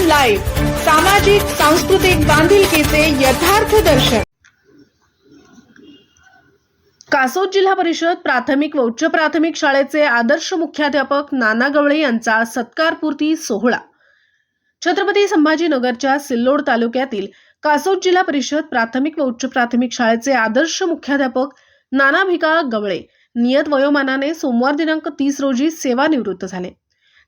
गावदर्शन live, सामाजिक सांस्कृतिक बांधिलकीचे यथार्थ दर्शन। कासोद जिल्हा परिषद प्राथमिक व उच्च प्राथमिक शाळेचे आदर्श मुख्याध्यापक नाना गवळे यांचा सत्कारपूर्ती सोहळा छत्रपती संभाजीनगरच्या सिल्लोड तालुक्यातील कासोद जिल्हा परिषद प्राथमिक व उच्च प्राथमिक शाळेचे आदर्श मुख्याध्यापक नाना भिका गवळे नियत वयोमानाने सोमवार दिनांक 30 रोजी सेवानिवृत्त झाले।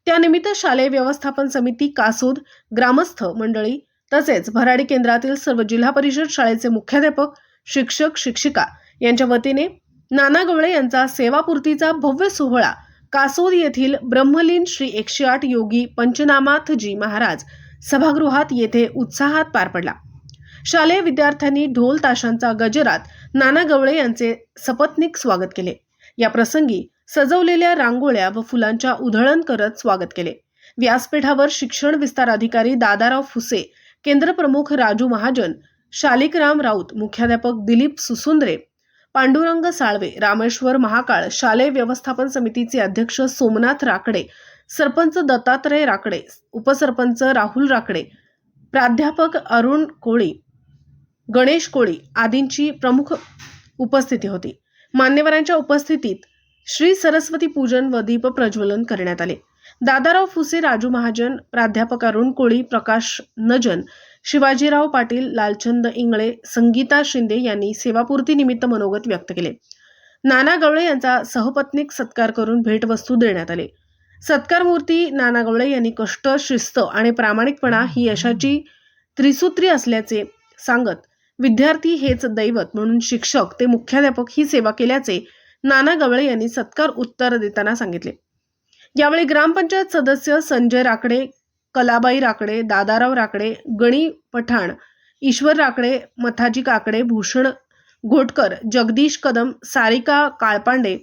त्यानिमित्त शालेय व्यवस्थापन समिती कासोद, ग्रामस्थ मंडळी तसेच भराडी केंद्रातील सर्व जिल्हा परिषद शाळेचे मुख्याध्यापक, शिक्षक, शिक्षिका यांच्या वतीने नाना गवळे यांचा सेवापूर्तीचा भव्य सोहळा कासोद येथील ब्रह्मलीन श्री 108 योगी पंचनामाथजी महाराज सभागृहात येथे उत्साहात पार पडला। शालेय विद्यार्थ्यांनी ढोल ताशांचा गजरात नाना गवळे यांचे सपत्नीक स्वागत केले। या प्रसंगी सजवलेल्या रांगोळ्या व फुलांच्या उधळण करत स्वागत केले। व्यासपीठावर शिक्षण विस्तार अधिकारी दादाराव फुसे, केंद्र प्रमुख राजू महाजन, शालिकराम राऊत, मुख्याध्यापक दिलीप सुसुंद्रे, पांडुरंग साळवे, रामेश्वर महाकाळ, शालेय व्यवस्थापन समितीचे अध्यक्ष सोमनाथ राकडे, सरपंच दत्तात्रय राकडे, उपसरपंच राहुल राकडे, प्राध्यापक अरुण कोळी, गणेश कोळी आदींची प्रमुख उपस्थिती होती। मान्यवरांच्या उपस्थितीत श्री सरस्वती पूजन व दीप प्रज्वलन करण्यात आले। दादाराव फुसे, राजू महाजन, प्राध्यापक अरुण कोळी, प्रकाश नजन, शिवाजीराव पाटील, लालचंद इंगळे, संगीता शिंदे यांनी सेवापूर्ती निमित्त मनोगत व्यक्त केले। नाना गवळे यांचा सहपत्नीक सत्कार करून भेटवस्तू देण्यात आले। सत्कारमूर्ती नाना गवळे यांनी कष्ट, शिस्त आणि प्रामाणिकपणा ही यशाची त्रिसूत्री असल्याचे सांगत विद्यार्थी हेच दैवत म्हणून शिक्षक ते मुख्याध्यापक ही सेवा केल्याचे नाना गवळे यांनी सत्कार उत्तर देताना सांगितले। यावेळी ग्रामपंचायत सदस्य संजय राकडे, कलाबाई राकडे, दादाराव राकडे, गणी पठाण, ईश्वर राकडे, मथाजी काकडे, भूषण घोटकर, जगदीश कदम, सारिका काळपांडे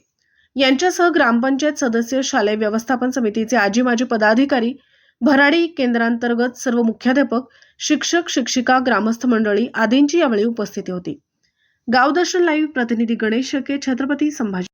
यांच्यासह ग्रामपंचायत सदस्य, शालेय व्यवस्थापन समितीचे आजी माजी पदाधिकारी, भराडी केंद्रांतर्गत सर्व मुख्याध्यापक, शिक्षक, शिक्षिका, ग्रामस्थ मंडळी आदींची यावेळी उपस्थिती होती। गावदर्शन लाईव्ह प्रतिनिधी गणेश शेळके, छत्रपती संभाजी।